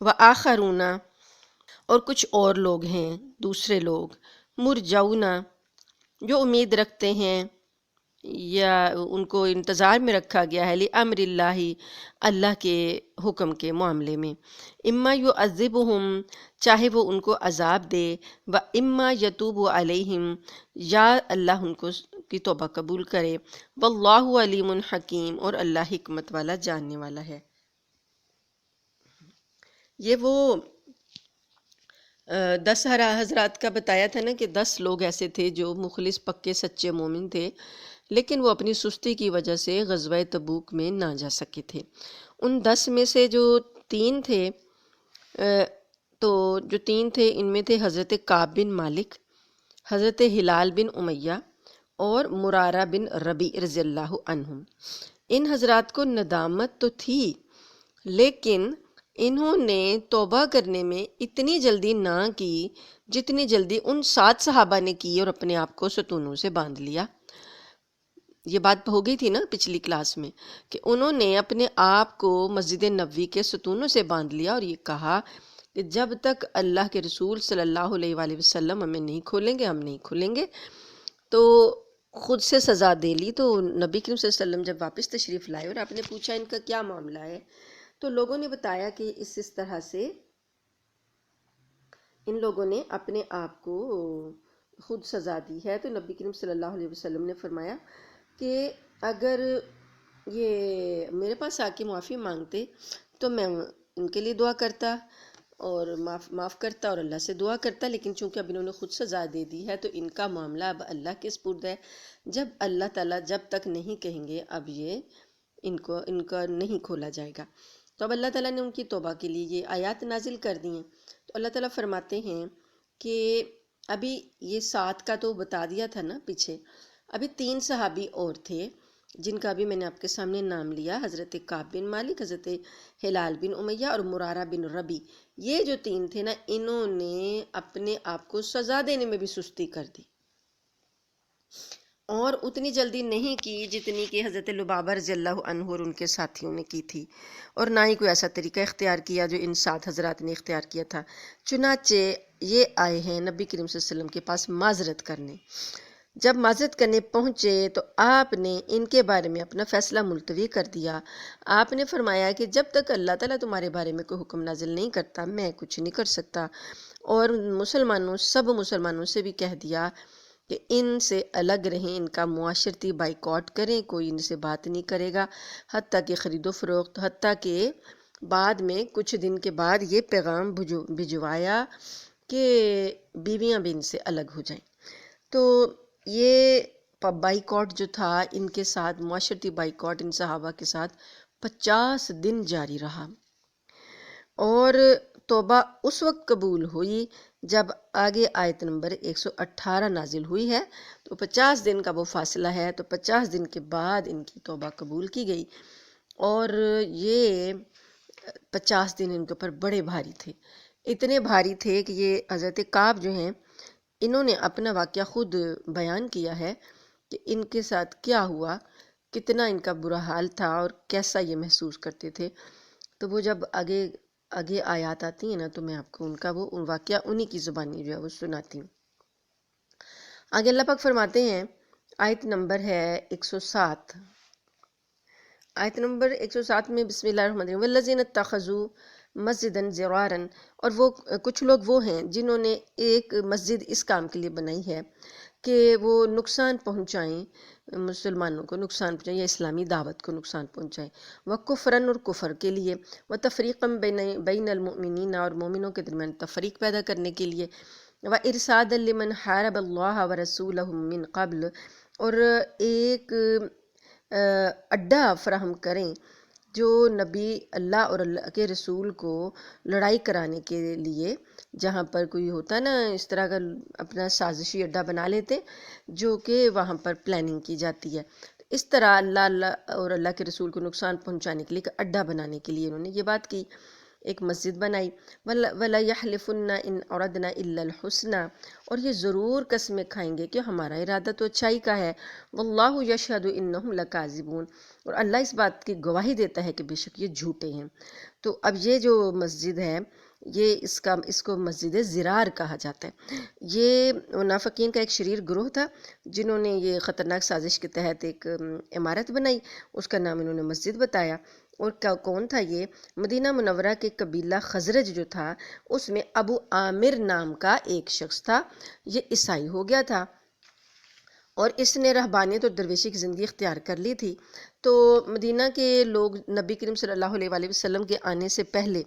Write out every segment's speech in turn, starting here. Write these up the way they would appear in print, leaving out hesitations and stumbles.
وآخرون، اور کچھ اور لوگ ہیں، دوسرے لوگ، مرجون، جو امید رکھتے ہیں یا ان کو انتظار میں رکھا گیا ہے لامر اللہ، اللہ کے حکم کے معاملے میں، اما یعذبہم، چاہے وہ ان کو عذاب دے، و اما یتوب علیہم، یا اللہ ان کو کی توبہ قبول کرے، واللہ علیم حکیم، اور اللہ حکمت والا جاننے والا ہے۔ یہ وہ 10 حضرات کا بتایا تھا نا کہ 10 لوگ ایسے تھے جو مخلص پکے سچے مومن تھے، لیکن وہ اپنی سستی کی وجہ سے غزوہ تبوک میں نہ جا سکے تھے۔ ان 10 میں سے جو 3 تھے، تو جو 3 تھے ان میں تھے حضرت کعب بن مالک، حضرت ہلال بن امیہ، اور مرارہ بن ربیع رضی اللہ عنہم۔ ان حضرات کو ندامت تو تھی، لیکن انہوں نے توبہ کرنے میں اتنی جلدی نہ کی جتنی جلدی ان 7 صحابہ نے کی اور اپنے آپ کو ستونوں سے باندھ لیا۔ یہ بات ہو گئی تھی نا پچھلی کلاس میں کہ انہوں نے اپنے آپ کو مسجد نبوی کے ستونوں سے باندھ لیا اور یہ کہا کہ جب تک اللہ کے رسول صلی اللہ علیہ وآلہ وسلم ہمیں نہیں کھولیں گے ہم نہیں کھولیں گے۔ تو خود سے سزا دے لی۔ تو نبی کریم صلی اللہ علیہ وسلم جب واپس تشریف لائے اور آپ نے پوچھا ان کا کیا معاملہ ہے، تو لوگوں نے بتایا کہ اس طرح سے ان لوگوں نے اپنے آپ کو خود سزا دی ہے۔ تو نبی کریم صلی اللہ علیہ وسلم نے فرمایا کہ اگر یہ میرے پاس آ کے معافی مانگتے تو میں ان کے لیے دعا کرتا اور معاف کرتا اور اللہ سے دعا کرتا، لیکن چونکہ اب انہوں نے خود سزا دے دی ہے تو ان کا معاملہ اب اللہ کے سپرد ہے۔ جب اللہ تعالیٰ جب تک نہیں کہیں گے اب یہ ان کا نہیں کھولا جائے گا۔ تو اب اللہ تعالیٰ نے ان کی توبہ کے لیے یہ آیات نازل کر دی ہیں۔ تو اللہ تعالیٰ فرماتے ہیں کہ ابھی یہ 7 کا تو بتا دیا تھا نا پیچھے، ابھی 3 صحابی اور تھے جن کا بھی میں نے آپ کے سامنے نام لیا، حضرت کعب بن مالک، حضرت ہلال بن امیہ اور مرارہ بن ربی۔ یہ جو 3 تھے نا، انہوں نے اپنے آپ کو سزا دینے میں بھی سستی کر دی اور اتنی جلدی نہیں کی جتنی کہ حضرت لبابہ رضی اللہ عنہ اور ان کے ساتھیوں نے کی تھی، اور نہ ہی کوئی ایسا طریقہ اختیار کیا جو ان 7 حضرات نے اختیار کیا تھا۔ چنانچہ یہ آئے ہیں نبی کریم صلی اللہ علیہ وسلم کے پاس معذرت کرنے۔ جب معذرت کرنے پہنچے تو آپ نے ان کے بارے میں اپنا فیصلہ ملتوی کر دیا۔ آپ نے فرمایا کہ جب تک اللہ تعالیٰ تمہارے بارے میں کوئی حکم نازل نہیں کرتا میں کچھ نہیں کر سکتا، اور سب مسلمانوں سے بھی کہہ دیا کہ ان سے الگ رہیں، ان کا معاشرتی بائیکاٹ کریں، کوئی ان سے بات نہیں کرے گا، حتیٰ کہ خرید و فروخت، حتیٰ کہ بعد میں کچھ دن کے بعد یہ پیغام بھجوایا کہ بیویاں بھی ان سے الگ ہو جائیں۔ تو یہ بائیکاٹ جو تھا ان کے ساتھ، معاشرتی بائیکاٹ ان صحابہ کے ساتھ 50 دن جاری رہا، اور توبہ اس وقت قبول ہوئی جب آگے آیت نمبر 118 نازل ہوئی ہے۔ تو 50 دن کا وہ فاصلہ ہے، تو 50 دن کے بعد ان کی توبہ قبول کی گئی، اور یہ 50 دن ان کے اوپر بڑے بھاری تھے، اتنے بھاری تھے کہ یہ حضرت کعب جو ہیں انہوں نے اپنا واقعہ خود بیان کیا ہے کہ ان کے ساتھ کیا ہوا، کتنا ان کا برا حال تھا اور کیسا یہ محسوس کرتے تھے۔ تو وہ جب آگے آیات آتی ہیں نا تو میں آپ کو ان کا وہ واقعہ انہی کی زبانی جو ہے وہ سناتی ہوں۔ آگے اللہ پاک فرماتے ہیں، آیت نمبر ہے 107، آیت نمبر 107 میں بسم اللہ الرحمن الرحیم، والذین اتخذوا مسجدا ضرارا، اور وہ کچھ لوگ وہ ہیں جنہوں نے ایک مسجد اس کام کے لیے بنائی ہے کہ وہ نقصان پہنچائیں، مسلمانوں کو نقصان پہنچائیں یا اسلامی دعوت کو نقصان پہنچائیں، وکفراً، اور کفر کے لیے، وتفریقاً بین المؤمنین، اور مومنوں کے درمیان تفریق پیدا کرنے کے لیے، وارصادا لمن حارب اللہ ورسولہ من قبل، اور ایک اڈا فراہم کریں جو نبی اللہ اور اللہ کے رسول کو لڑائی کرانے کے لیے، جہاں پر کوئی ہوتا نا اس طرح کا اپنا سازشی اڈا بنا لیتے جو کہ وہاں پر پلاننگ کی جاتی ہے، اس طرح اللہ اور اللہ کے رسول کو نقصان پہنچانے کے لیے ایک اڈا بنانے کے لیے انہوں نے یہ بات کی۔ ایک مسجد بنائی، وَلَا يَحْلِفُنَّ إِنْ أَرَدْنَا إِلَّا الْحُسْنَى، اور یہ ضرور قسمیں کھائیں گے کہ ہمارا ارادہ تو اچھائی کا ہے، وَاللَّهُ يَشْهَدُ إِنَّهُمْ لَكَاذِبُونَ، اور اللہ اس بات کی گواہی دیتا ہے کہ بے شک یہ جھوٹے ہیں۔ تو اب یہ جو مسجد ہے، یہ اس کو مسجد زرار کہا جاتا ہے۔ یہ منافقین کا ایک شریر گروہ تھا جنہوں نے یہ خطرناک سازش کے تحت ایک عمارت بنائی، اس کا نام انہوں نے مسجد بتایا۔ اور کون تھا یہ؟ مدینہ منورہ کے قبیلہ خزرج جو تھا، اس میں ابو عامر نام کا ایک شخص تھا، یہ عیسائی ہو گیا تھا اور اس نے رہبانیت اور درویشی کی زندگی اختیار کر لی تھی۔ تو مدینہ کے لوگ نبی کریم صلی اللہ علیہ وآلہ وسلم کے آنے سے پہلے،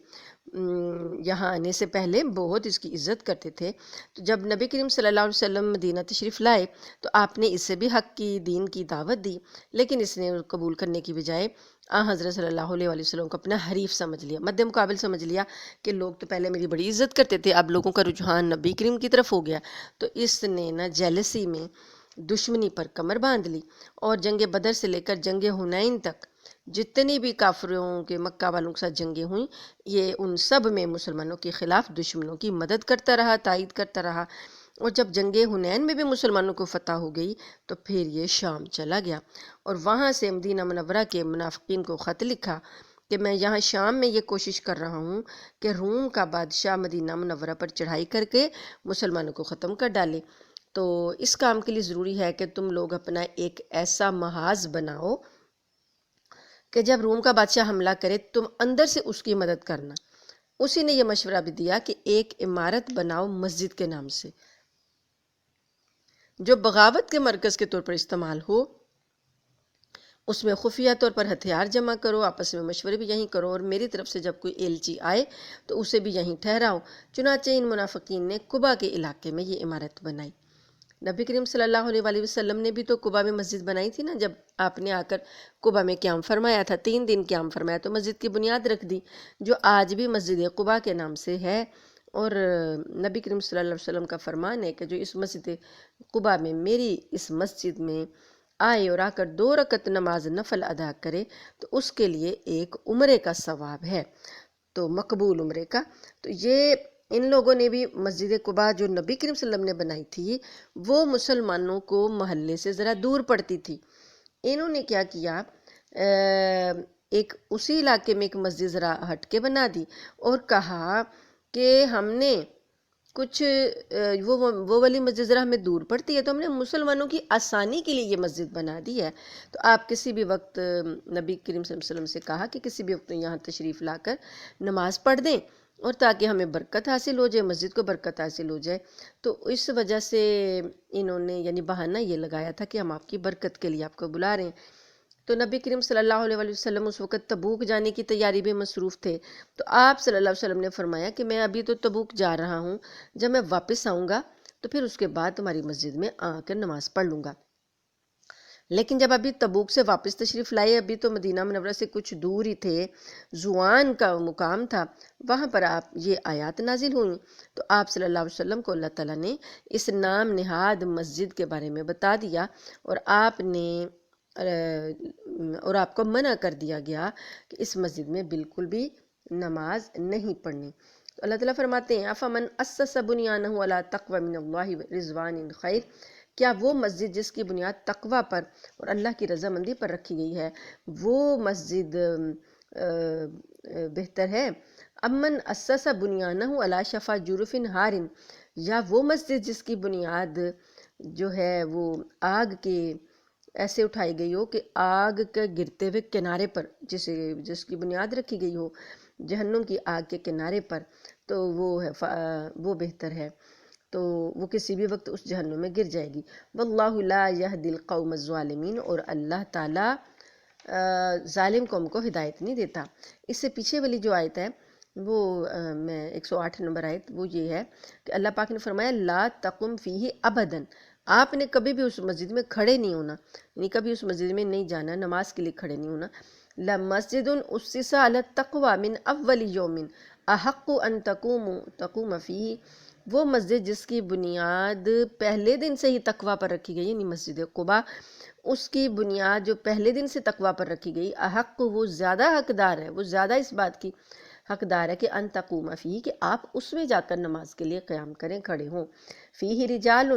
یہاں آنے سے پہلے بہت اس کی عزت کرتے تھے۔ تو جب نبی کریم صلی اللہ علیہ وسلم مدینہ تشریف لائے تو آپ نے اسے بھی حق کی دین کی دعوت دی، لیکن اس نے قبول کرنے کی بجائے حضرت صلی اللہ علیہ وآلہ وسلم کو اپنا حریف سمجھ لیا، مد مقابل سمجھ لیا کہ لوگ تو پہلے میری بڑی عزت کرتے تھے، اب لوگوں کا رجحان نبی کریم کی طرف ہو گیا۔ تو اس نے نا جیلسی میں دشمنی پر کمر باندھ لی، اور جنگ بدر سے لے کر جنگ حنین تک جتنی بھی کافروں کے مکہ والوں کے ساتھ جنگیں ہوئیں، یہ ان سب میں مسلمانوں کے خلاف دشمنوں کی مدد کرتا رہا، تائید کرتا رہا۔ اور جب جنگ حنین میں بھی مسلمانوں کو فتح ہو گئی تو پھر یہ شام چلا گیا، اور وہاں سے مدینہ منورہ کے منافقین کو خط لکھا کہ میں یہاں شام میں یہ کوشش کر رہا ہوں کہ روم کا بادشاہ مدینہ منورہ پر چڑھائی کر کے مسلمانوں کو ختم کر ڈالے۔ تو اس کام کے لیے ضروری ہے کہ تم لوگ اپنا ایک ایسا محاذ بناؤ کہ جب روم کا بادشاہ حملہ کرے تم اندر سے اس کی مدد کرنا۔ اسی نے یہ مشورہ بھی دیا کہ ایک عمارت بناؤ مسجد کے نام سے، جو بغاوت کے مرکز کے طور پر استعمال ہو، اس میں خفیہ طور پر ہتھیار جمع کرو، آپس میں مشورے بھی یہیں کرو، اور میری طرف سے جب کوئی ایلچی آئے تو اسے بھی یہیں ٹھہراؤ۔ چنانچہ ان منافقین نے قبا کے علاقے میں یہ عمارت بنائی۔ نبی کریم صلی اللہ علیہ وآلہ وسلم نے بھی تو قبا میں مسجد بنائی تھی نا، جب آپ نے آ کر قبا میں قیام فرمایا تھا، 3 دن قیام فرمایا تو مسجد کی بنیاد رکھ دی، جو آج بھی مسجد قبا کے نام سے ہے۔ اور نبی کریم صلی اللہ علیہ وسلم کا فرمان ہے کہ جو اس مسجد قبا میں میری اس مسجد میں آئے اور آ کر 2 رکعت نماز نفل ادا کرے تو اس کے لیے ایک عمرے کا ثواب ہے، تو مقبول عمرے کا۔ تو یہ ان لوگوں نے بھی مسجد قباء جو نبی کریم صلی اللہ علیہ وسلم نے بنائی تھی، وہ مسلمانوں کو محلے سے ذرا دور پڑتی تھی۔ انہوں نے کیا کیا، ایک اسی علاقے میں ایک مسجد ذرا ہٹ کے بنا دی، اور کہا کہ ہم نے کچھ وہ والی مسجد ذرا ہمیں دور پڑتی ہے، تو ہم نے مسلمانوں کی آسانی کے لیے یہ مسجد بنا دی ہے۔ تو آپ کسی بھی وقت نبی کریم صلی اللہ علیہ وسلم سے کہا کہ کسی بھی وقت یہاں تشریف لا کر نماز پڑھ دیں، اور تاکہ ہمیں برکت حاصل ہو جائے، مسجد کو برکت حاصل ہو جائے۔ تو اس وجہ سے انہوں نے یعنی بہانہ یہ لگایا تھا کہ ہم آپ کی برکت کے لیے آپ کو بلا رہے ہیں۔ تو نبی کریم صلی اللہ علیہ وآلہ وسلم اس وقت تبوک جانے کی تیاری میں مصروف تھے، تو آپ صلی اللہ علیہ وسلم نے فرمایا کہ میں ابھی تو تبوک جا رہا ہوں، جب میں واپس آؤں گا تو پھر اس کے بعد تمہاری مسجد میں آ کر نماز پڑھ لوں گا۔ لیکن جب ابھی تبوک سے واپس تشریف لائے، ابھی تو مدینہ منورہ سے کچھ دور ہی تھے، زوان کا مقام تھا، وہاں پر آپ یہ آیات نازل ہوئیں، تو آپ صلی اللہ علیہ وسلم کو اللہ تعالیٰ نے اس نام نہاد مسجد کے بارے میں بتا دیا، اور آپ کو منع کر دیا گیا کہ اس مسجد میں بالکل بھی نماز نہیں پڑھنی۔ تو اللہ تعالیٰ فرماتے ہیں افمن اسس بنیانہ علی تقوی من اللہ رضوان خیر، کیا وہ مسجد جس کی بنیاد تقوی پر اور اللہ کی رضامندی پر رکھی گئی ہے، وہ مسجد بہتر ہے؟ امن اسس بنیانہ علی شفا جرف ہار، یا وہ مسجد جس کی بنیاد جو ہے وہ آگ کے ایسے اٹھائی گئی ہو کہ آگ کے گرتے ہوئے کنارے پر، جس کی بنیاد رکھی گئی ہو جہنم کی آگ کے کنارے پر، تو وہ بہتر ہے، تو وہ کسی بھی وقت اس جہنم میں گر جائے گی۔ واللہ لا یہدی القوم الظالمین، اور اللہ تعالیٰ ظالم قوم کو ہدایت نہیں دیتا۔ اس سے پیچھے والی جو آیت ہے وہ میں 108 نمبر آیت، وہ یہ ہے کہ اللہ پاک نے فرمایا لا تقم فیہ ابداً، آپ نے کبھی بھی اس مسجد میں کھڑے نہیں ہونا، یعنی کبھی اس مسجد میں نہیں جانا، نماز کے لیے کھڑے نہیں ہونا۔ لمسجد اسس علی التقوی من اول یوم احق ان تقوم فیہ، وہ مسجد جس کی بنیاد پہلے دن سے ہی تقوی پر رکھی گئی، یعنی مسجد قباء، اس کی بنیاد جو پہلے دن سے تقوی پر رکھی گئی، احق، وہ زیادہ حقدار ہے، وہ زیادہ اس بات کی حقدار ہے کہ ان تقوم فیہ، کہ آپ اس میں جا کر نماز کے لیے قیام کریں، کھڑے ہوں۔ فیہ رجال،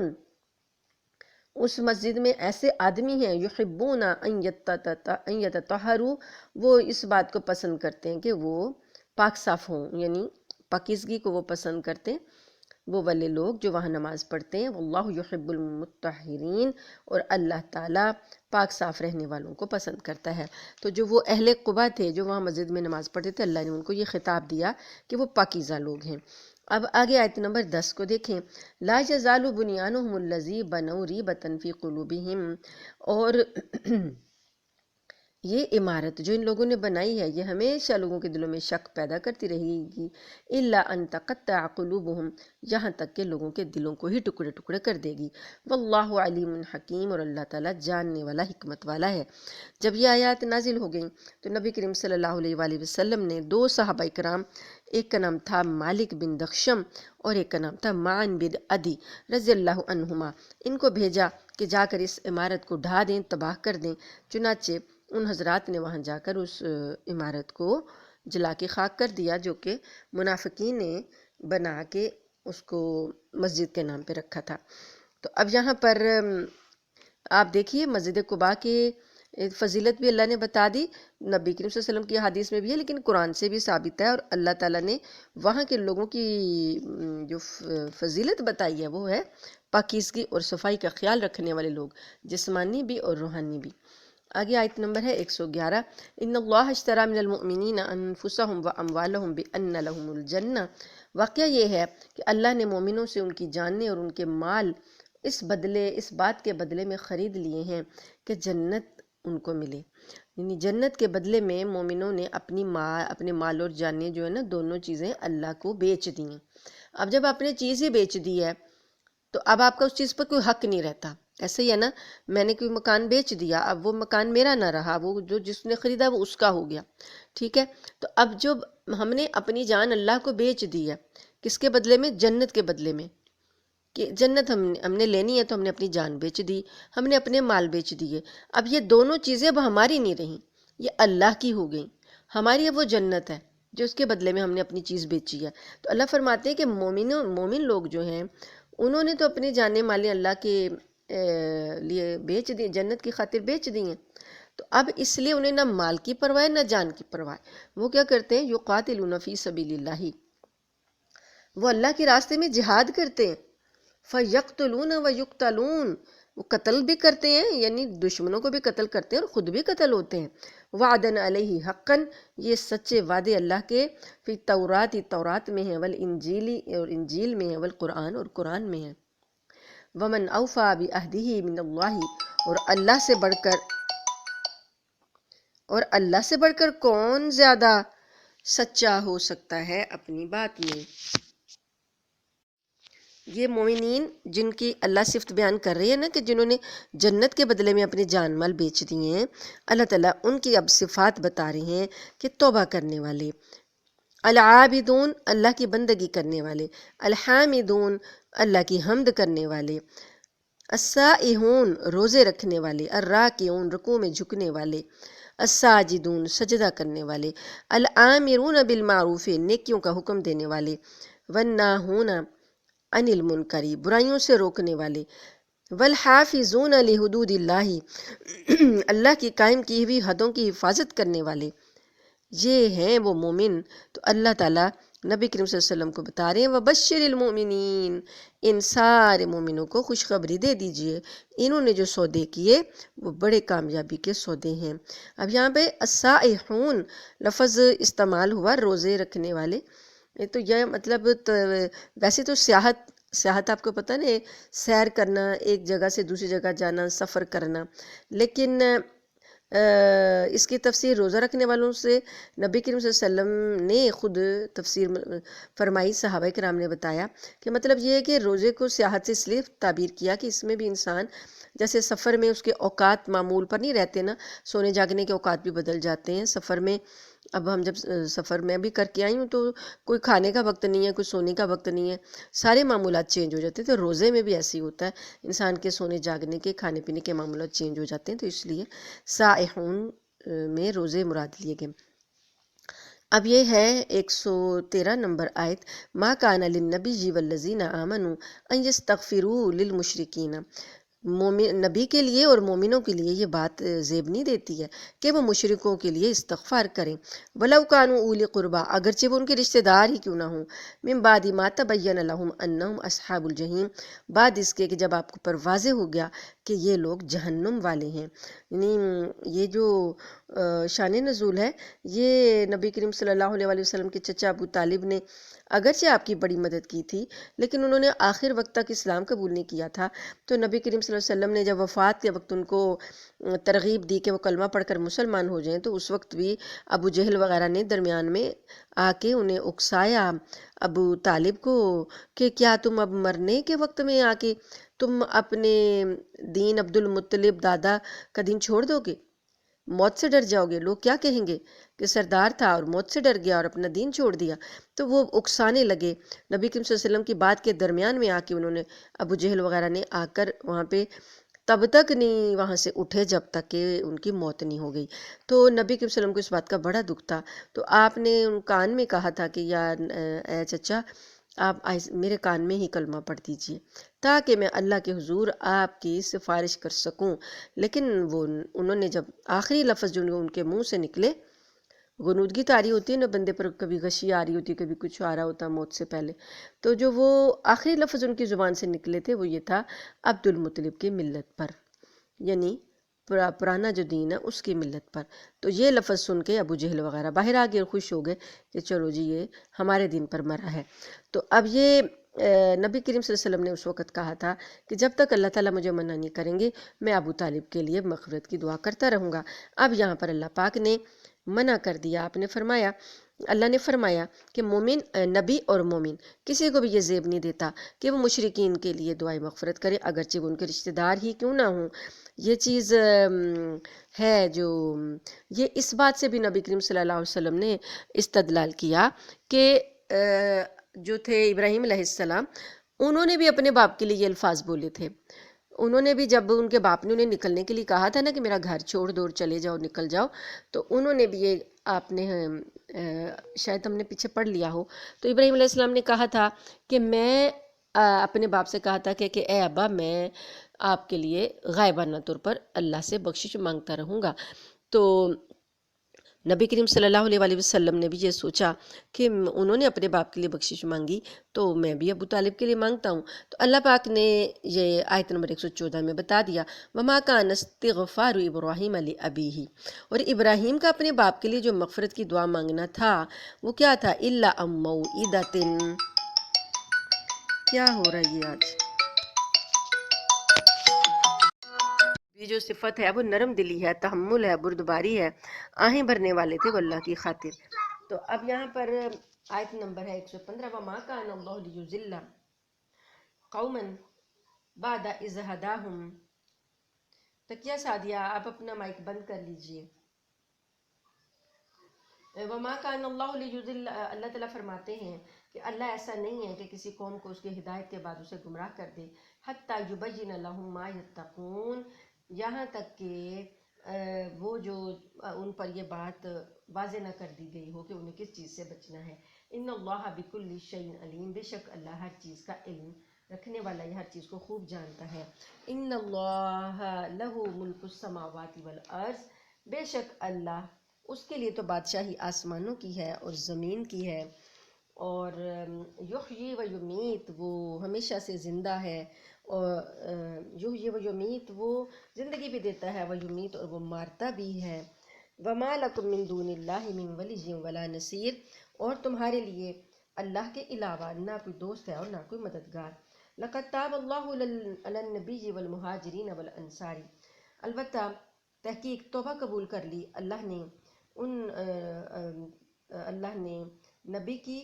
اس مسجد میں ایسے آدمی ہیں، یحبون ان یتطہروا، وہ اس بات کو پسند کرتے ہیں کہ وہ پاک صاف ہوں، یعنی پاکیزگی کو وہ پسند کرتے ہیں، وہ والے لوگ جو وہاں نماز پڑھتے ہیں۔ واللہ یحب المطہرین، اور اللہ تعالیٰ پاک صاف رہنے والوں کو پسند کرتا ہے۔ تو جو وہ اہل قبا تھے جو وہاں مسجد میں نماز پڑھتے تھے، اللہ نے ان کو یہ خطاب دیا کہ وہ پاکیزہ لوگ ہیں۔ اب آگے آیت نمبر 10 کو دیکھیں، لا یزال بنیانہم الذی بنوا ریبۃ فی قلوبہم، اور یہ عمارت جو ان لوگوں نے بنائی ہے یہ ہمیشہ لوگوں کے دلوں میں شک پیدا کرتی رہے گی، الا ان تقطع قلوبہم، یہاں تک کہ لوگوں کے دلوں کو ہی ٹکڑے ٹکڑے کر دے گی۔ واللہ علیم حکیم، اور اللہ تعالیٰ جاننے والا، حکمت والا ہے۔ جب یہ آیات نازل ہو گئیں تو نبی کریم صلی اللہ علیہ وآلہ وسلم نے 2 صحابہ کرام، ایک کا نام تھا مالک بن دخشم اور ایک کا نام تھا معن بن عدی رضی اللہ عنہما، ان کو بھیجا کہ جا کر اس عمارت کو ڈھا دیں، تباہ کر دیں۔ چنانچہ ان حضرات نے وہاں جا کر اس عمارت کو جلا کے خاک کر دیا، جو کہ منافقین نے بنا کے اس کو مسجد کے نام پہ رکھا تھا۔ تو اب یہاں پر آپ دیکھیے مسجد قباء کے فضیلت بھی اللہ نے بتا دی، نبی کریم صلی اللہ علیہ وسلم کی حدیث میں بھی ہے، لیکن قرآن سے بھی ثابت ہے، اور اللہ تعالیٰ نے وہاں کے لوگوں کی جو فضیلت بتائی ہے وہ ہے پاکیزگی اور صفائی کا خیال رکھنے والے لوگ، جسمانی بھی اور روحانی بھی۔ آگے آیت نمبر ہے 111، ان اللہ اشتری من المؤمنین انفسهم واموالهم بان لهم الجنہ، واقعہ یہ ہے کہ اللہ نے مومنوں سے ان کی جانیں اور ان کے مال اس بات کے بدلے میں خرید لیے ہیں کہ جنت ان کو ملے، یعنی جنت کے بدلے میں مومنوں نے اپنے مال اور جانیں جو ہے نا، دونوں چیزیں اللہ کو بیچ دی ہیں۔ اب جب آپ نے چیز ہی بیچ دی ہے تو اب آپ کا اس چیز پر کوئی حق نہیں رہتا۔ ایسے ہی ہے نا، میں نے کوئی مکان بیچ دیا، اب وہ مکان میرا نہ رہا، وہ جو جس نے خریدا وہ اس کا ہو گیا، ٹھیک ہے۔ تو اب جو ہم نے اپنی جان اللہ کو بیچ دی ہے، کس کے بدلے میں؟ جنت کے بدلے میں، کہ جنت ہم نے لینی ہے تو ہم نے اپنی جان بیچ دی، ہم نے اپنے مال بیچ دیے۔ اب یہ دونوں چیزیں اب ہماری نہیں رہیں، یہ اللہ کی ہو گئیں۔ ہماری اب وہ جنت ہے جو اس کے بدلے میں ہم نے اپنی چیز بیچی ہے۔ تو اللہ فرماتے ہیں کہ مومن لوگ جو ہیں انہوں نے تو اپنی جانیں مالیں اللہ کے لیے بیچ دی، جنت کی خاطر بیچ دی ہیں۔ تو اب اس لیے انہیں نہ مال کی پرواہ نہ جان کی پرواہ، وہ کیا کرتے ہیں؟ یقاتلون فی سبیل اللہ، وہ اللہ کے راستے میں جہاد کرتے ہیں۔ فَيَقْتُلُونَ وَيُقْتَلُونَ، وہ قتل بھی کرتے ہیں، یعنی دشمنوں کو بھی قتل کرتے ہیں اور خود بھی قتل ہوتے ہیں۔ وعدن علیہ حقاً، یہ سچے وعدے اللہ کے، فی التورات، تورات میں ہیں، والانجیل، اور انجیل میں ہیں، والقرآن، اور قرآن میں ہیں۔ ومن اوفی بعہدہ من اللہ، اور اللہ سے بڑھ کر کون زیادہ سچا ہو سکتا ہے اپنی بات میں۔ یہ مومنین جن کی اللہ صفت بیان کر رہی ہے نا، کہ جنہوں نے جنت کے بدلے میں اپنے جان مال بیچ دیے ہیں، اللہ تعالیٰ ان کی اب صفات بتا رہے ہیں کہ توبہ کرنے والے، العابدون، اللہ کی بندگی کرنے والے، الحامدون، اللہ کی حمد کرنے والے، السائحون، روزے رکھنے والے، الراکعون، رکوع میں جھکنے والے، الساجدون، سجدہ کرنے والے، الآمرون بالمعروف، نیکیوں کا حکم دینے والے، والناہون عن المنکر، برائیوں سے روکنے والے، والحافظون لحدود اللہ، اللہ کی قائم کی ہوئی حدوں کی حفاظت کرنے والے، یہ ہیں وہ مومن۔ تو اللہ تعالیٰ نبی کریم صلی اللہ علیہ وسلم کو بتا رہے ہیں، وبشر المؤمنین، ان سارے مومنوں کو خوشخبری دے دیجئے، انہوں نے جو سودے کیے وہ بڑے کامیابی کے سودے ہیں۔ اب یہاں پہ السائحون لفظ استعمال ہوا، روزے رکھنے والے، تو یہ مطلب ویسے تو سیاحت آپ کو پتہ نا، سیر کرنا، ایک جگہ سے دوسری جگہ جانا، سفر کرنا، لیکن اس کی تفسیر روزہ رکھنے والوں سے نبی کریم صلی اللہ علیہ وسلم نے خود تفسیر فرمائی، صحابہ کرام نے بتایا کہ مطلب یہ ہے کہ روزے کو سیاحت سے اس لیے تعبیر کیا کہ اس میں بھی انسان جیسے سفر میں اس کے اوقات معمول پر نہیں رہتے نا، سونے جاگنے کے اوقات بھی بدل جاتے ہیں سفر میں۔ اب ہم جب سفر میں بھی کر کے آئی ہوں تو کوئی کھانے کا وقت نہیں ہے، کوئی سونے کا وقت نہیں ہے، سارے معمولات چینج ہو جاتے ہیں۔ تو روزے میں بھی ایسے ہی ہوتا ہے، انسان کے سونے جاگنے کے، کھانے پینے کے معمولات چینج ہو جاتے ہیں، تو اس لیے سائحون میں روزے مراد لیے گئے۔ اب یہ ہے 113 نمبر آیت، ما کان للنبی والذین آمنوا ان یستغفروا للمشرکین۔ مومن نبی کے لیے اور مومنوں کے لیے یہ بات زیب نہیں دیتی ہے کہ وہ مشرکوں کے لیے استغفار کریں، ولو کانوا اولی قربا، اگرچہ وہ ان کے رشتہ دار ہی کیوں نہ ہوں، من بعد ما تبین لہم انہم اصحاب الجحیم، بعد اس کے کہ جب آپ کو پر واضح ہو گیا کہ یہ لوگ جہنم والے ہیں۔ یعنی یہ جو شان نزول ہے، یہ نبی کریم صلی اللہ علیہ وسلم کے چچا ابو طالب نے اگرچہ آپ کی بڑی مدد کی تھی، لیکن انہوں نے آخر وقت تک اسلام قبول نہیں کیا تھا۔ تو نبی کریم صلی اللہ علیہ وسلم نے جب وفات کے وقت ان کو ترغیب دی کہ وہ کلمہ پڑھ کر مسلمان ہو جائیں، تو اس وقت بھی ابو جہل وغیرہ نے درمیان میں آ کے انہیں اکسایا ابو طالب کو کہ کیا تم اب مرنے کے وقت میں آ کے تم اپنے دین عبد المطلب دادا کا دین چھوڑ دو گے، موت سے ڈر جاؤ گے؟ لوگ کیا کہیں گے کہ سردار تھا اور موت سے ڈر گیا اور اپنا دین چھوڑ دیا۔ تو وہ اکسانے لگے نبی کریم صلی اللہ علیہ وسلم کی بات کے درمیان میں آ کے انہوں نے، ابو جہل وغیرہ نے آ کر وہاں پہ تب تک نہیں وہاں سے اٹھے جب تک کہ ان کی موت نہیں ہو گئی۔ تو نبی کریم صلی اللہ علیہ وسلم کو اس بات کا بڑا دکھ تھا، تو آپ نے ان کان میں کہا تھا کہ یا اے چچا، آپ میرے کان میں ہی کلمہ پڑھ دیجئے تاکہ میں اللہ کے حضور آپ کی سفارش کر سکوں۔ لیکن انہوں نے جب آخری لفظ جو ان کے منہ سے نکلے، غنودگی تو آ رہی ہوتی ہے نا بندے پر، کبھی غشی آ رہی ہوتی ہے، کبھی کچھ آ رہا ہوتا ہے موت سے پہلے، تو جو وہ آخری لفظ ان کی زبان سے نکلے تھے وہ یہ تھا، عبد المطلب کی ملت پر، یعنی پرانا جو دین ہے اس کی ملت پر۔ تو یہ لفظ سن کے ابو جہل وغیرہ باہر آ گئے اور خوش ہو گئے کہ چلو جی یہ ہمارے دین پر مرا ہے۔ تو اب یہ نبی کریم صلی اللہ علیہ وسلم نے اس وقت کہا تھا کہ جب تک اللہ تعالیٰ مجھے منع نہیں کریں گے میں ابو طالب کے لیے مغفرت کی دعا کرتا رہوں گا۔ اب یہاں پر اللہ پاک نے منع کر دیا، آپ نے فرمایا، اللہ نے فرمایا کہ مومن، نبی اور مومن کسی کو بھی یہ زیب نہیں دیتا کہ وہ مشرکین کے لیے دعائیں مغفرت کرے، اگرچہ وہ ان کے رشتہ دار ہی کیوں نہ ہوں۔ یہ چیز ہے جو یہ اس بات سے بھی نبی کریم صلی اللہ علیہ وسلم نے استدلال کیا کہ جو تھے ابراہیم علیہ السلام، انہوں نے بھی اپنے باپ کے لیے یہ الفاظ بولے تھے۔ انہوں نے بھی جب ان کے باپ نے انہیں نکلنے کے لیے کہا تھا نا کہ میرا گھر چھوڑ دو اور چلے جاؤ، نکل جاؤ، تو انہوں نے بھی یہ، آپ نے شاید ہم نے پیچھے پڑھ لیا ہو، تو ابراہیم علیہ السلام نے کہا تھا کہ میں اپنے باپ سے کہا تھا کہ اے ابا، میں آپ کے لیے غائبانہ طور پر اللہ سے بخشش مانگتا رہوں گا۔ تو نبی کریم صلی اللہ علیہ وسلم نے بھی یہ سوچا کہ انہوں نے اپنے باپ کے لیے بخشش مانگی تو میں بھی ابو طالب کے لیے مانگتا ہوں۔ تو اللہ پاک نے یہ آیت نمبر 114 میں بتا دیا، وَمَا كَانَ اسْتِغْفَارُ إِبْرَاهِيمَ لِأَبِيهِ، اور ابراہیم کا اپنے باپ کے لیے جو مغفرت کی دعا مانگنا تھا وہ کیا تھا، إِلَّا أَن مَوْعِدَةٍ، کیا ہو رہا ہے یہ آج؟ یہ جو صفت ہے وہ نرم دلی ہے، تحمل ہے، بردباری ہے، آہیں بھرنے والے تھے وہ اللہ کی خاطر۔ تو اب یہاں پر آیت نمبر ہے 115، وَمَا كَانَ اللَّهُ لِيُضِلَّ قَوْمًا بَعْدَ إِذْ هَدَاهُمْ۔ تکیہ سعدیہ آپ اپنا مائک بند کر لیجئے۔ وَمَا كَانَ اللَّهُ لِيُضِلَّ، اللہ تعالیٰ فرماتے ہیں کہ اللہ ایسا نہیں ہے کہ کسی قوم کو اس کی ہدایت کے بعد اسے گمراہ کر دے، حَتَّى يُبَيِّنَ لَهُم مَا يَتَّقُونَ، یہاں تک کہ وہ جو ان پر یہ بات واضح نہ کر دی گئی ہو کہ انہیں کس چیز سے بچنا ہے۔ ان اللہ بکل شیء علیم، بے شک اللہ ہر چیز کا علم رکھنے والا، یہ ہر چیز کو خوب جانتا ہے۔ ان اللہ لہ ملک السماوات والارض، بے شک اللہ، اس کے لیے تو بادشاہی آسمانوں کی ہے اور زمین کی ہے، اور یحیی و یمیت، وہ ہمیشہ سے زندہ ہے، اور یحیی و یمیت، وہ زندگی بھی دیتا ہے، و یمیت، اور وہ مارتا بھی ہے۔ وما لکم من دون اللہ من ولی ولا نصیر، اور تمہارے لیے اللہ کے علاوہ نہ کوئی دوست ہے اور نہ کوئی مددگار۔ لقد تاب اللہ علی النبی والمہاجرین والانصار، البتہ تحقیق توبہ قبول کر لی اللہ نے اللہ نے نبی کی،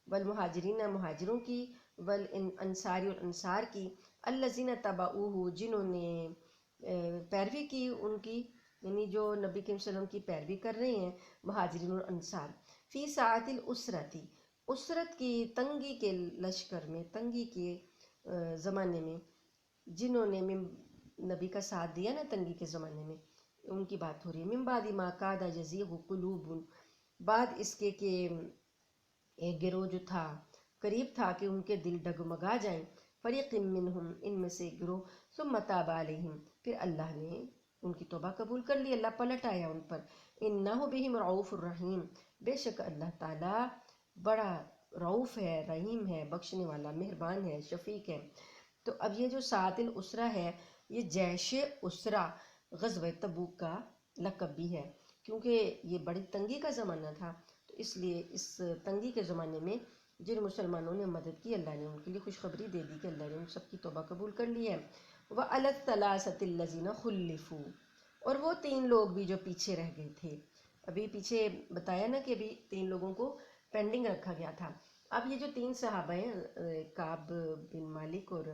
والمہاجرین، مہاجروں کی، والانصار، اور انصار کی، الذین تبعوہ، جنہوں نے پیروی کی ان کی، یعنی جو نبی کریم صلی اللہ علیہ وسلم کی پیروی کر رہے ہیں مہاجرین اور انصار، فی ساعت العسرتی، عسرت کی تنگی کے لشکر میں، تنگی کے زمانے میں، جنہوں نے نبی کا ساتھ دیا نا تنگی کے زمانے میں، ان کی بات ہو رہی ہے۔ من بعد ما کاد یزیغ قلوب، بعد اس کے کہ ایک گروہ جو تھا قریب تھا کہ ان کے دل ڈگمگا جائیں، فریق منہم، ان میں سے ایک گروہ، ثم تاب علیہم، پھر اللہ نے ان کی توبہ قبول کر لی، اللہ پلٹ آیا ان پر، انہ بہم رعوف الرحیم، بے شک اللہ تعالیٰ بڑا رعوف ہے، رحیم ہے، بخشنے والا، مہربان ہے، شفیق ہے۔ تو اب یہ جو سات الاسرہ ہے، یہ جیش اسرہ غزوہ تبوک کا لقب بھی ہے، کیونکہ یہ بڑی تنگی کا زمانہ تھا، تو اس لیے اس تنگی کے زمانے میں جن مسلمانوں نے مدد کی، اللہ نے ان کے لیے خوشخبری دے دی کہ اللہ نے ان سب کی توبہ قبول کر لی ہے۔ وَعَلَى الثَّلَاثَةِ الَّذِينَ خُلِّفُوا، اور وہ تین لوگ بھی جو پیچھے رہ گئے تھے، ابھی پیچھے بتایا نا کہ ابھی تین لوگوں کو پینڈنگ رکھا گیا تھا، اب یہ جو تین صحابہ ہیں، کعب بن مالک اور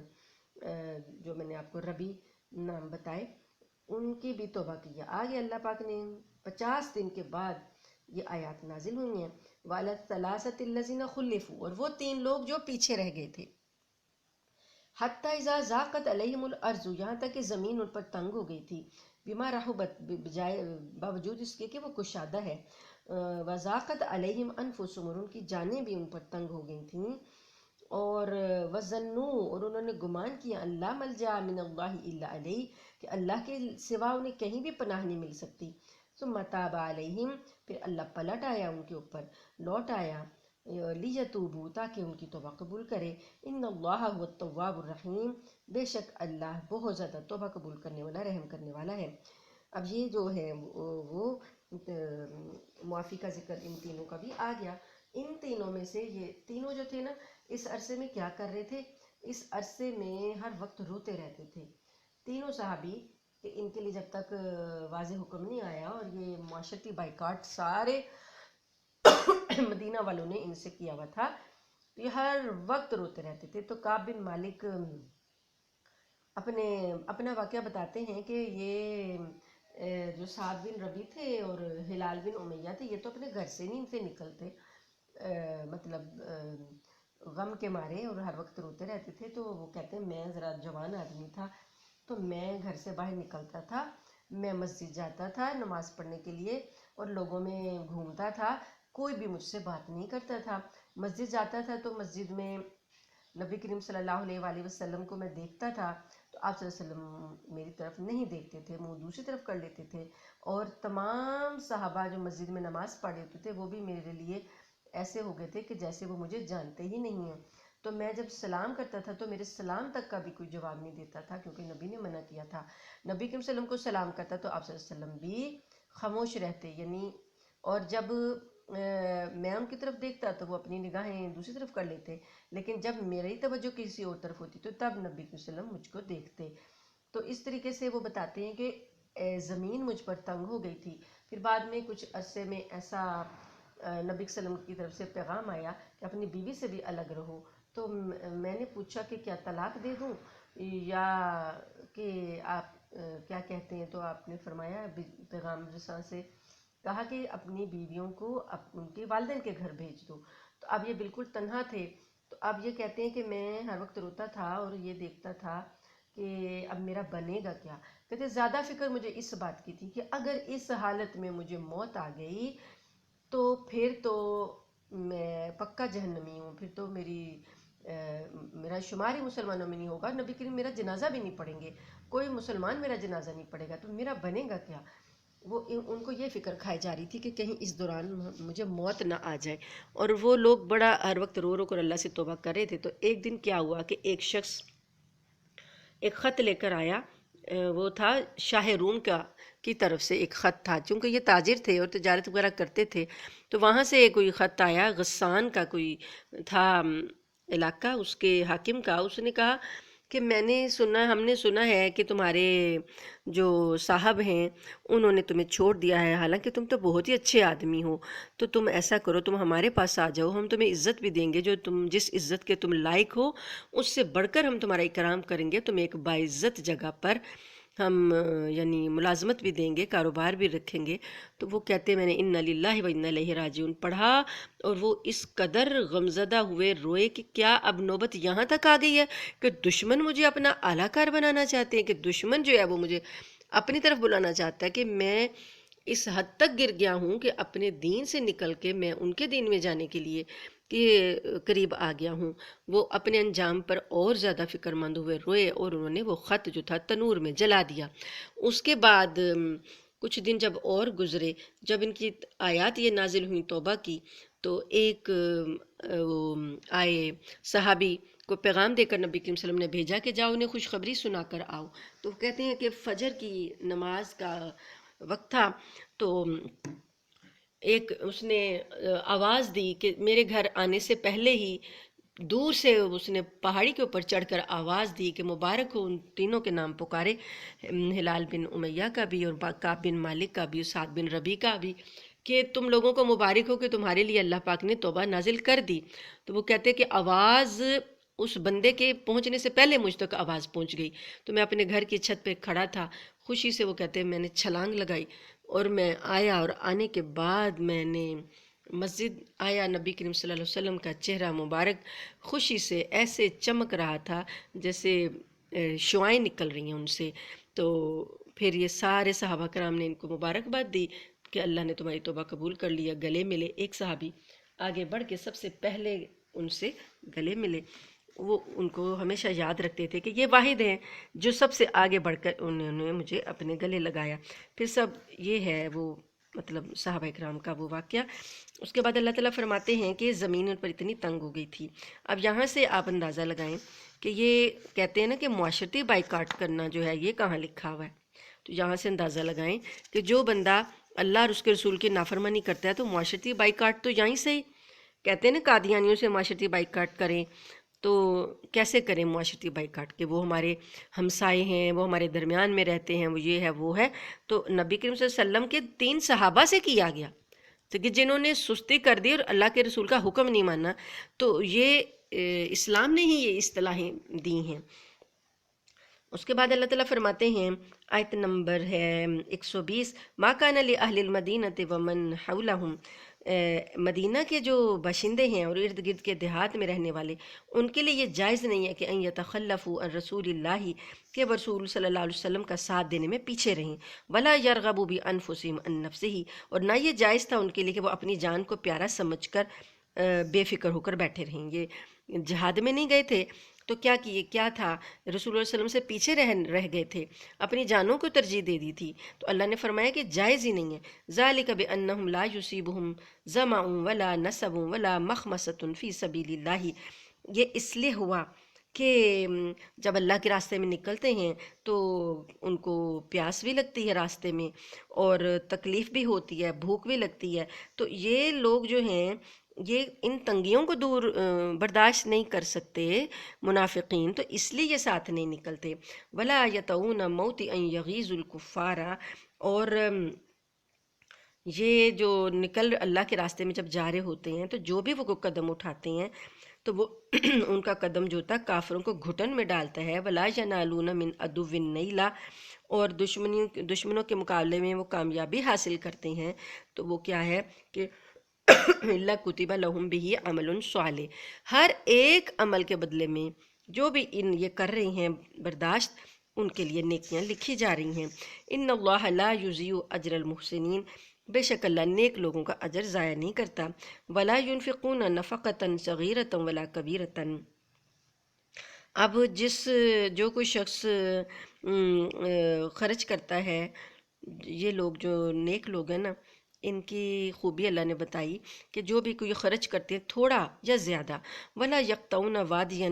جو میں نے آپ کو ربی نام بتائے، ان کی بھی توبہ کی ہے۔ آگے اللہ پاک نے 50 دن کے بعد یہ آیات نازل ہوئی ہیں، وَعَلَى الثَّلَاثَةِ الَّذِينَ خُلِّفُوا، اور وہ تین لوگ جو پیچھے رہ گئے تھے، حتیٰ اذا ضاقت علیہم الارض، یہاں تک کہ زمین ان پر تنگ ہو گئی تھی، بما رحبت، بجائے باوجود اس کے کہ وہ کشادہ ہے، وضاقت علیہم انفسہم، اور ان کی جانیں بھی ان پر تنگ ہو گئی تھیں، اور وظنوا، اور انہوں نے گمان کیا، اللہ ملجا من اللہ الا علیہ، کہ اللہ کے سوا انہیں کہیں بھی پناہ نہیں مل سکتی، ثم تاب علیہم، پھر اللہ پلٹ آیا ان کے اوپر، لوٹ آیا، لیتوبوا، تاکہ ان کی توبہ قبول کرے، ان اللہ هو التواب الرحیم، بے شک اللہ بہت زیادہ توبہ قبول کرنے والا، رحم کرنے والا ہے۔ اب یہ جو ہے وہ معافی کا ذکر ان تینوں کا بھی آ گیا۔ ان تینوں میں سے یہ تینوں جو تھے نا، اس عرصے میں کیا کر رہے تھے؟ اس عرصے میں ہر وقت روتے رہتے تھے تینوں صحابی، کہ ان کے لیے جب تک واضح حکم نہیں آیا، اور یہ معاشرتی بائیکاٹ سارے مدینہ والوں نے ان سے کیا ہوا تھا، تو یہ ہر وقت روتے رہتے تھے۔ تو کعب بن مالک اپنا واقعہ بتاتے ہیں کہ یہ جو سعد بن ربی تھے اور ہلال بن امیہ تھے، یہ تو اپنے گھر سے نہیں ان سے نکلتے، مطلب غم کے مارے، اور ہر وقت روتے رہتے تھے۔ تو وہ کہتے ہیں میں ذرا جوان آدمی تھا، تو میں گھر سے باہر نکلتا تھا، میں مسجد جاتا تھا نماز پڑھنے کے لیے، اور لوگوں میں گھومتا تھا، کوئی بھی مجھ سے بات نہیں کرتا تھا۔ مسجد جاتا تھا تو مسجد میں نبی کریم صلی اللہ علیہ وآلہ وسلم کو میں دیکھتا تھا، تو آپ صلی اللہ علیہ وسلم میری طرف نہیں دیکھتے تھے، منہ دوسری طرف کر لیتے تھے، اور تمام صحابہ جو مسجد میں نماز پڑھ رہے ہوتے تھے، وہ بھی میرے لیے ایسے ہو گئے تھے کہ جیسے وہ مجھے جانتے ہی نہیں ہیں۔ تو میں جب سلام کرتا تھا تو میرے سلام تک کا بھی کوئی جواب نہیں دیتا تھا، کیونکہ نبی نے منع کیا تھا۔ نبی کریم صلی اللہ علیہ وسلم کو سلام کرتا تو آپ صلی اللہ علیہ وسلم بھی خاموش رہتے، یعنی، اور جب میں ان کی طرف دیکھتا تو وہ اپنی نگاہیں دوسری طرف کر لیتے، لیکن جب میری توجہ کسی اور طرف ہوتی تو تب نبی صلی اللہ علیہ وسلم مجھ کو دیکھتے۔ تو اس طریقے سے وہ بتاتے ہیں کہ زمین مجھ پر تنگ ہو گئی تھی۔ پھر بعد میں کچھ عرصے میں ایسا نبی صلی اللہ علیہ وسلم کی طرف سے پیغام آیا کہ اپنی بیوی سے بھی الگ رہو، تو میں نے پوچھا کہ کیا طلاق دے دوں یا کہ آپ کیا کہتے ہیں؟ تو آپ نے فرمایا، پیغام رساں سے کہا کہ اپنی بیویوں کو ان کے والدین کے گھر بھیج دو۔ تو اب یہ بالکل تنہا تھے، تو اب یہ کہتے ہیں کہ میں ہر وقت روتا تھا اور یہ دیکھتا تھا کہ اب میرا بنے گا کیا۔ کہتے زیادہ فکر مجھے اس بات کی تھی کہ اگر اس حالت میں مجھے موت آ گئی تو پھر تو میں پکا جہنمی ہوں، پھر تو میرا شمار ہی مسلمانوں میں نہیں ہوگا، نبی کریم میرا جنازہ بھی نہیں پڑھیں گے، کوئی مسلمان میرا جنازہ نہیں پڑھے گا، تو میرا بنے گا کیا۔ وہ ان کو یہ فکر کھائی جا رہی تھی کہ کہیں اس دوران مجھے موت نہ آ جائے، اور وہ لوگ بڑا ہر وقت رو رو کر اللہ سے توبہ کر رہے تھے۔ تو ایک دن کیا ہوا کہ ایک شخص ایک خط لے کر آیا، وہ تھا شاہ روم کی طرف سے ایک خط تھا، چونکہ یہ تاجر تھے اور تجارت وغیرہ کرتے تھے، تو وہاں سے کوئی خط آیا، غسان کا کوئی تھا علاقہ، اس کے حاکم کا۔ اس نے کہا کہ ہم نے سنا ہے کہ تمہارے جو صاحب ہیں انہوں نے تمہیں چھوڑ دیا ہے، حالانکہ تم تو بہت ہی اچھے آدمی ہو، تو تم ایسا کرو، تم ہمارے پاس آ جاؤ، ہم تمہیں عزت بھی دیں گے، جس عزت کے تم لائق ہو اس سے بڑھ کر ہم تمہارا اکرام کریں گے، تمہیں ایک باعزت جگہ پر ہم یعنی ملازمت بھی دیں گے، کاروبار بھی رکھیں گے۔ تو وہ کہتے میں نے انا للہ و انا الیہ راجعون پڑھا، اور وہ اس قدر غمزدہ ہوئے، روئے کہ کیا اب نوبت یہاں تک آ گئی ہے کہ دشمن مجھے اپنا اعلیٰ کار بنانا چاہتے ہیں، کہ دشمن جو ہے وہ مجھے اپنی طرف بلانا چاہتا ہے، کہ میں اس حد تک گر گیا ہوں کہ اپنے دین سے نکل کے میں ان کے دین میں جانے کے لیے کہ قریب آ گیا ہوں۔ وہ اپنے انجام پر اور زیادہ فکر مند ہوئے، روئے، اور انہوں نے وہ خط جو تھا تنور میں جلا دیا۔ اس کے بعد کچھ دن جب اور گزرے، جب ان کی آیات یہ نازل ہوئی توبہ کی، تو ایک وہ آئے صحابی کو پیغام دے کر نبی کریم صلی اللہ علیہ وسلم نے بھیجا کہ جاؤ انہیں خوشخبری سنا کر آؤ۔ تو کہتے ہیں کہ فجر کی نماز کا وقت تھا، تو ایک اس نے آواز دی کہ میرے گھر آنے سے پہلے ہی دور سے اس نے پہاڑی کے اوپر چڑھ کر آواز دی کہ مبارک ہو، ان تینوں کے نام پکارے، ہلال بن امیہ کا بھی اور کعب بن مالک کا بھی اور سعد بن ربی کا بھی، کہ تم لوگوں کو مبارک ہو کہ تمہارے لیے اللہ پاک نے توبہ نازل کر دی۔ تو وہ کہتے کہ آواز اس بندے کے پہنچنے سے پہلے مجھ تک آواز پہنچ گئی، تو میں اپنے گھر کی چھت پہ کھڑا تھا، خوشی سے وہ کہتے ہیں میں نے چھلانگ لگائی اور میں آیا، اور آنے کے بعد میں نے مسجد آیا، نبی کریم صلی اللہ علیہ وسلم کا چہرہ مبارک خوشی سے ایسے چمک رہا تھا جیسے شعائیں نکل رہی ہیں ان سے۔ تو پھر یہ سارے صحابہ کرام نے ان کو مبارکباد دی کہ اللہ نے تمہاری توبہ قبول کر لیا، گلے ملے۔ ایک صحابی آگے بڑھ کے سب سے پہلے ان سے گلے ملے، وہ ان کو ہمیشہ یاد رکھتے تھے کہ یہ واحد ہیں جو سب سے آگے بڑھ کر انہوں نے مجھے اپنے گلے لگایا۔ پھر سب یہ ہے وہ مطلب صحابہ کرام کا وہ واقعہ۔ اس کے بعد اللہ تعالیٰ فرماتے ہیں کہ زمین ان پر اتنی تنگ ہو گئی تھی۔ اب یہاں سے آپ اندازہ لگائیں کہ یہ کہتے ہیں نا کہ معاشرتی بائیکاٹ کرنا جو ہے یہ کہاں لکھا ہوا ہے، تو یہاں سے اندازہ لگائیں کہ جو بندہ اللہ اور اس کے رسول کی نافرمانی کرتا ہے تو معاشرتی بائیکاٹ تو یہیں سے ہی کہتے ہیں نا، قادیانیوں سے معاشرتی بائیکاٹ کریں، تو کیسے کریں معاشرتی بائیکاٹ؟ کہ وہ ہمارے ہمسائے ہیں، وہ ہمارے درمیان میں رہتے ہیں، وہ یہ ہے وہ ہے۔ تو نبی کریم صلی اللہ علیہ وسلم کے 3 صحابہ سے کیا گیا، تو کہ جنہوں نے سستی کر دی اور اللہ کے رسول کا حکم نہیں مانا، تو یہ اسلام نے ہی یہ اصطلاحیں دی ہیں۔ اس کے بعد اللہ تعالیٰ فرماتے ہیں، آیت نمبر ہے 120، ما کان لأہل المدینۃ ومن حولہم، مدینہ کے جو باشندے ہیں اور ارد گرد کے دیہات میں رہنے والے، ان کے لیے یہ جائز نہیں ہے کہ ان یتخلفوا عن رسول اللہ، کہ وہ رسول صلی اللہ علیہ وسلم کا ساتھ دینے میں پیچھے رہیں، ولا یرغبوا بانفسہم عن نفسہ، اور نہ یہ جائز تھا ان کے لیے کہ وہ اپنی جان کو پیارا سمجھ کر بے فکر ہو کر بیٹھے رہیں۔ یہ جہاد میں نہیں گئے تھے تو کیا کیے، کیا تھا، رسول اللہ صلی اللہ علیہ وسلم سے پیچھے رہ گئے تھے، اپنی جانوں کو ترجیح دے دی تھی، تو اللہ نے فرمایا کہ جائز ہی نہیں ہے۔ ذالک بانہم لا یصیبہم ظمأ ولا نصب ولا مخمصۃ فی سبیل اللہ، یہ اس لیے ہوا کہ جب اللہ کے راستے میں نکلتے ہیں تو ان کو پیاس بھی لگتی ہے راستے میں، اور تکلیف بھی ہوتی ہے، بھوک بھی لگتی ہے، تو یہ لوگ جو ہیں یہ ان تنگیوں کو دور برداشت نہیں کر سکتے منافقین، تو اس لیے یہ ساتھ نہیں نکلتے۔ ولا یطؤون موطئا یغیظ الکفار، اور یہ جو نکل اللہ کے راستے میں جب جا رہے ہوتے ہیں تو جو بھی وہ قدم اٹھاتے ہیں تو وہ ان کا قدم جو ہوتا ہے کافروں کو گھٹن میں ڈالتا ہے۔ ولا ینالون من عدو نیلا، اور دشمنوں کے مقابلے میں وہ کامیابی حاصل کرتے ہیں، تو وہ کیا ہے کہ اللہ کتب لہم بہ عمل صالح، ہر ایک عمل کے بدلے میں جو بھی یہ کر رہے ہیں برداشت، ان کے لیے نیکیاں لکھی جا رہی ہیں۔ ان اللہ لا یضیع اجر المحسنین، بے شک اللہ نیک لوگوں کا اجر ضائع نہیں کرتا۔ ولا ينفقون نفقۃ صغیرۃ ولا کبیرۃ، اب جو کوئی شخص خرچ کرتا ہے، یہ لوگ جو نیک لوگ ہیں نا، ان کی خوبی اللہ نے بتائی کہ جو بھی کوئی خرچ کرتے ہیں تھوڑا یا زیادہ، ولا یقطعون وادیا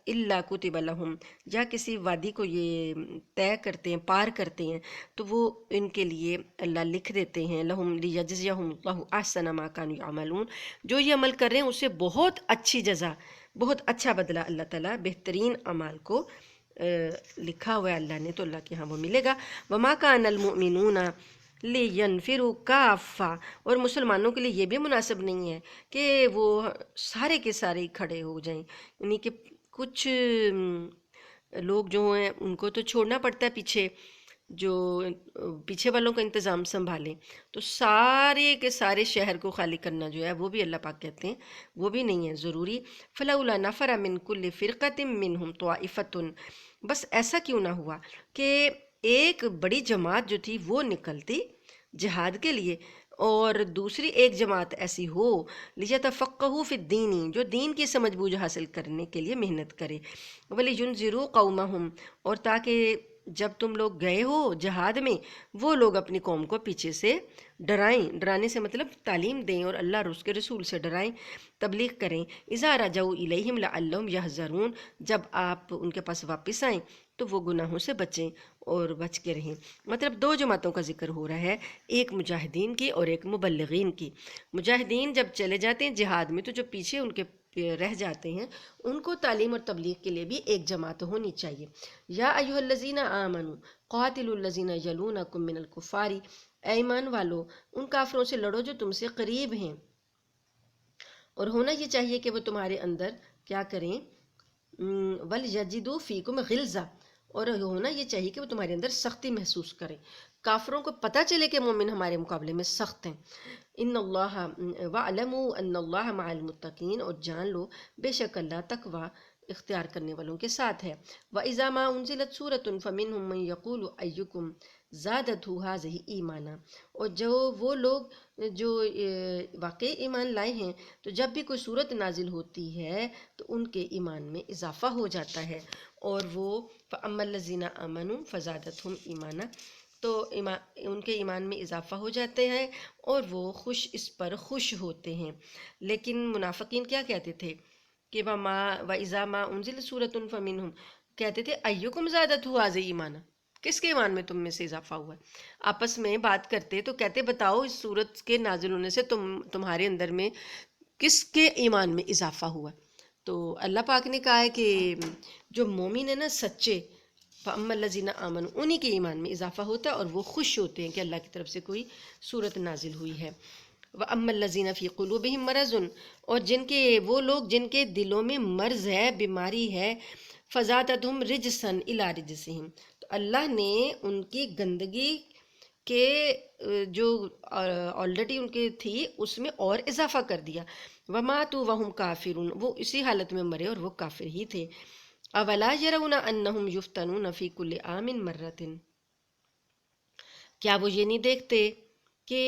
الا کتب لہم، یا کسی وادی کو یہ طے کرتے ہیں، پار کرتے ہیں، تو وہ ان کے لیے اللہ لکھ دیتے ہیں، لہم لیجزیہم اللہ احسن ما کانوا یعملون، جو یہ عمل کر رہے ہیں اس سے بہت اچھی جزا، بہت اچھا بدلہ اللہ تعالیٰ بہترین اعمال کو لکھا ہوا ہے اللہ نے، تو اللہ کے ہاں وہ ملے گا۔ وما کان المؤمنون لینفروا کافہ، اور مسلمانوں کے لیے یہ بھی مناسب نہیں ہے کہ وہ سارے کے سارے کھڑے ہو جائیں، یعنی کہ کچھ لوگ جو ہیں ان کو تو چھوڑنا پڑتا ہے پیچھے، جو پیچھے والوں کا انتظام سنبھالیں، تو سارے کے سارے شہر کو خالی کرنا جو ہے وہ بھی اللہ پاک کہتے ہیں وہ بھی نہیں ہے ضروری۔ فلولا نفر من کل فرقۃ منہم طائفۃ، بس ایسا کیوں نہ ہوا کہ ایک بڑی جماعت جو تھی وہ نکلتی، جہاد کے لیے، اور دوسری ایک جماعت ایسی ہو لِيَتَفَقَّهُوا فِي الدِّينِ جو دین کی سمجھ بوجھ حاصل کرنے کے لیے محنت کرے، وَلِيُنذِرُوا قَوْمَهُمْ اور تاکہ جب تم لوگ گئے ہو جہاد میں وہ لوگ اپنی قوم کو پیچھے سے ڈرائیں، ڈرانے سے مطلب تعلیم دیں اور اللہ اور اس کے رسول سے ڈرائیں، تبلیغ کریں، اذا رجعوا الیہم لعلہم یحذرون جب آپ ان کے پاس واپس آئیں تو وہ گناہوں سے بچیں اور بچ کے رہیں۔ مطلب دو جماعتوں کا ذکر ہو رہا ہے، ایک مجاہدین کی اور ایک مبلغین کی۔ مجاہدین جب چلے جاتے ہیں جہاد میں تو جو پیچھے ان کے رہ جاتے ہیں ان کو تعلیم اور تبلیغ کے لیے بھی ایک جماعت ہونی چاہیے۔ یا ایھا الذین آمنوا قاتلوا الذین یلونکم من الکفار، اے ایمان والو ان کافروں سے لڑو جو تم سے قریب ہیں، اور ہونا یہ چاہیے کہ وہ تمہارے اندر کیا کریں، وَلْيَجِدُوا فِيكُمْ غِلْظَةً اور ہونا یہ چاہیے کہ وہ تمہارے اندر سختی محسوس کریں، کافروں کو پتہ چلے کہ مومن ہمارے مقابلے میں سخت ہیں۔ ان اللہ وَاعْلَمُوا ان اللہ مع المتقین اور جان لو بے شک اللہ تقوی اختیار کرنے والوں کے ساتھ ہے۔ وَإِذَا مَا أُنزِلَتْ سُورَةٌ فَمِنْهُم مَّن يَقُولُ أَيُّكُمْ زَادَتْهُ هَٰذِهِ إِيمَانًا اور جو وہ لوگ جو واقعی ایمان لائے ہیں تو جب بھی کوئی صورت نازل ہوتی ہے تو ان کے ایمان میں اضافہ ہو جاتا ہے، اور وہ فَأَمَّا الَّذِينَ آمَنُوا فَزَادَتْهُمْ إِيمَانًا تو ان کے ایمان میں اضافہ ہو جاتے ہیں اور وہ اس پر خوش ہوتے ہیں۔ لیکن منافقین کیا کہتے تھے کہ وَإِذَا مَا أُنزِلَتْ سُورَةٌ فَمِنْهُمْ کہتے تھے أَيُّكُمْ زَادَتْهُ هَٰذِهِ إِيمَانًا کس کے ایمان میں تم میں سے اضافہ ہوا ہے؟ آپس میں بات کرتے تو کہتے بتاؤ اس سورت کے نازل ہونے سے تمہارے اندر میں کس کے ایمان میں اضافہ ہوا؟ تو اللہ پاک نے کہا ہے کہ جو مومن ہے نا سچے، فَأَمَّا الَّذِينَ آمَنُوا انہی کے ایمان میں اضافہ ہوتا ہے اور وہ خوش ہوتے ہیں کہ اللہ کی طرف سے کوئی صورت نازل ہوئی ہے۔ وَأَمَّا الَّذِينَ فِي قُلُوبِهِم مَّرَضٌ اور وہ لوگ جن کے دلوں میں مرض ہے، بیماری ہے، فَزَادَتْهُمْ رِجْسًا إِلَىٰ رِجْسِهِمْ تو اللہ نے ان کی گندگی کے جو آلریڈی ان کے تھی اس میں اور اضافہ کر دیا۔ وَمَاتُوا وَهُمْ كَافِرُونَ وہ اسی حالت میں مرے اور وہ کافر ہی تھے۔ اولا یرون انہم یفتنون فی کل عام مرۃ کیا وہ یہ نہیں دیکھتے کہ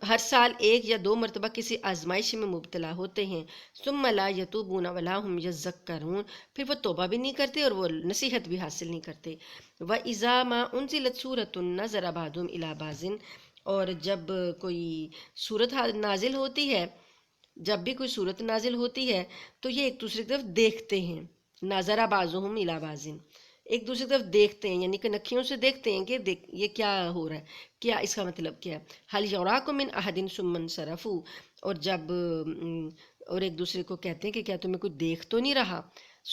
ہر سال ایک یا دو مرتبہ کسی آزمائش میں مبتلا ہوتے ہیں، ثم لا یتوبون ولا هم یذکرون پھر وہ توبہ بھی نہیں کرتے اور وہ نصیحت بھی حاصل نہیں کرتے۔ وَإِذَا مَا أُنزِلَتْ سُورَةٌ نَظَرَ بَعْضُهُمْ إِلَىٰ بَعْضٍ اور جب کوئی صورت نازل ہوتی ہے، جب بھی کوئی صورت نازل ہوتی ہے تو یہ ایک دوسرے کی طرف دیکھتے ہیں، نظر بعضهم الی بعض ایک دوسرے کی طرف دیکھتے ہیں، یعنی کہ نکھیوں سے دیکھتے ہیں کہ یہ کیا ہو رہا ہے، کیا اس کا مطلب کیا ہے۔ حل یراکم من احد ثم انصرفوا اور جب اور ایک دوسرے کو کہتے ہیں کہ کیا تمہیں کوئی دیکھ تو نہیں رہا،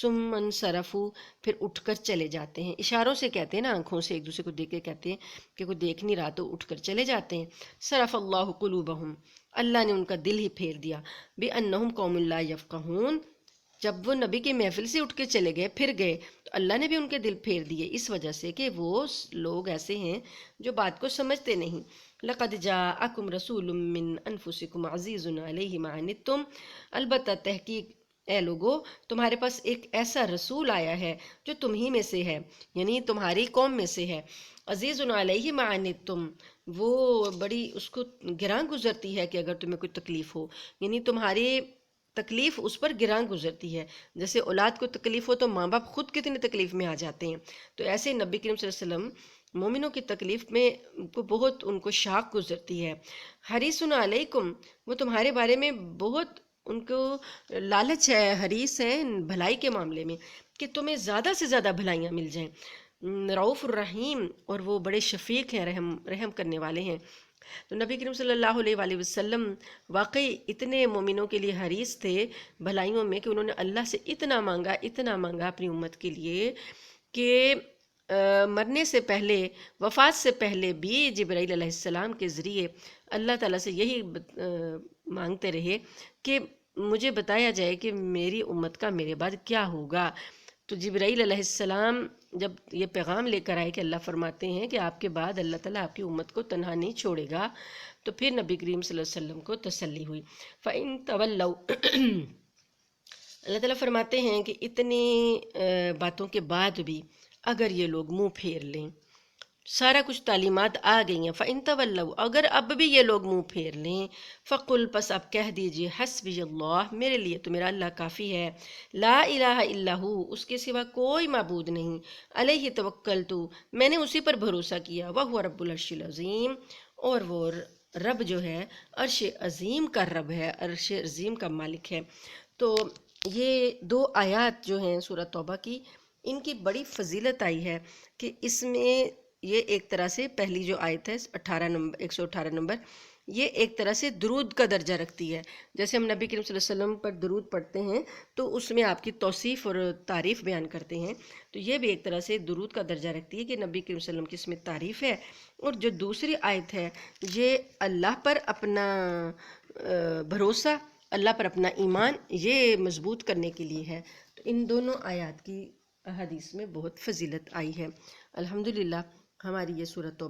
ثم انصرفوا پھر اٹھ کر چلے جاتے ہیں، اشاروں سے کہتے ہیں نا، آنکھوں سے ایک دوسرے کو دیکھ کے کہتے ہیں کہ کوئی دیکھ نہیں رہا تو اٹھ کر چلے جاتے ہیں۔ صرف اللہ قلوبہم اللہ نے ان کا دل ہی پھیر دیا، بِأَنَّهُمْ قَوْمٌ لَا يَفْقَهُونَ جب وہ نبی کے محفل سے اٹھ کے چلے گئے پھر گئے تو اللہ نے بھی ان کے دل پھیر دیے، اس وجہ سے کہ وہ لوگ ایسے ہیں جو بات کو سمجھتے نہیں۔ لَقَدْ جَاءَكُمْ رَسُولٌ مِّنْ أَنفُسِكُمْ عَزِيزٌ عَلَيْهِ مَا عَنِتُّمْ البتہ تحقیق اے لوگو تمہارے پاس ایک ایسا رسول آیا ہے جو تم ہی میں سے ہے، یعنی تمہاری قوم میں سے ہے۔ عزیز علیہ ما عنتم وہ بڑی اس کو گراں گزرتی ہے کہ اگر تمہیں کوئی تکلیف ہو، یعنی تمہاری تکلیف اس پر گراں گزرتی ہے۔ جیسے اولاد کو تکلیف ہو تو ماں باپ خود کتنی تکلیف میں آ جاتے ہیں، تو ایسے نبی کریم صلی اللہ علیہ وسلم مومنوں کی تکلیف میں کو بہت ان کو شاق گزرتی ہے۔ حریص علیکم وہ تمہارے بارے میں بہت ان کو لالچ ہے، حریص ہے بھلائی کے معاملے میں کہ تمہیں زیادہ سے زیادہ بھلائیاں مل جائیں۔ رؤوف الرحیم اور وہ بڑے شفیق ہیں، رحم کرنے والے ہیں۔ تو نبی کریم صلی اللہ علیہ وآلہ وسلم واقعی اتنے مومنوں کے لیے حریص تھے بھلائیوں میں کہ انہوں نے اللہ سے اتنا مانگا اپنی امت کے لیے کہ مرنے سے پہلے، وفات سے پہلے بھی جبرائیل علیہ السلام کے ذریعے اللہ تعالیٰ سے یہی مانگتے رہے کہ مجھے بتایا جائے کہ میری امت کا میرے بعد کیا ہوگا۔ تو جبرائیل علیہ السلام جب یہ پیغام لے کر آئے کہ اللہ فرماتے ہیں کہ آپ کے بعد اللہ تعالیٰ آپ کی امت کو تنہا نہیں چھوڑے گا، تو پھر نبی کریم صلی اللہ علیہ وسلم کو تسلی ہوئی۔ فَإِن تَوَلَّوْا اللہ تعالیٰ فرماتے ہیں کہ اتنی باتوں کے بعد بھی اگر یہ لوگ منہ پھیر لیں، سارا کچھ تعلیمات آ گئی ہیں۔ فَإِن تَوَلَّوْا، اگر اب بھی یہ لوگ منہ پھیر لیں، فَقُلْ، پس اب کہہ دیجئے، حسبی اللہ، میرے لیے تو میرا اللہ کافی ہے، لا الہ الا ہو، اس کے سوا کوئی معبود نہیں، علیہ توکلتو، میں نے اسی پر بھروسہ کیا، وَهُوَ رب العرش العظیم، اور وہ رب جو ہے عرش عظیم کا رب ہے، عرش عظیم کا مالک ہے۔ تو یہ دو آیات جو ہیں سورہ توبہ کی، ان کی بڑی فضیلت آئی ہے کہ اس میں یہ ایک طرح سے پہلی جو آیت ہے 118 نمبر، یہ ایک طرح سے درود کا درجہ رکھتی ہے۔ جیسے ہم نبی کریم صلی اللہ علیہ وسلم پر درود پڑھتے ہیں تو اس میں آپ کی توصیف اور تعریف بیان کرتے ہیں، تو یہ بھی ایک طرح سے درود کا درجہ رکھتی ہے کہ نبی کریم صلی اللہ علیہ وسلم کی اس میں تعریف ہے۔ اور جو دوسری آیت ہے یہ اللہ پر اپنا بھروسہ، اللہ پر اپنا ایمان، یہ مضبوط کرنے کے لیے ہے۔ تو ان دونوں آیات کی حدیث میں بہت فضیلت آئی ہے۔ الحمدللہ ہماری یہ سورۃ توبہ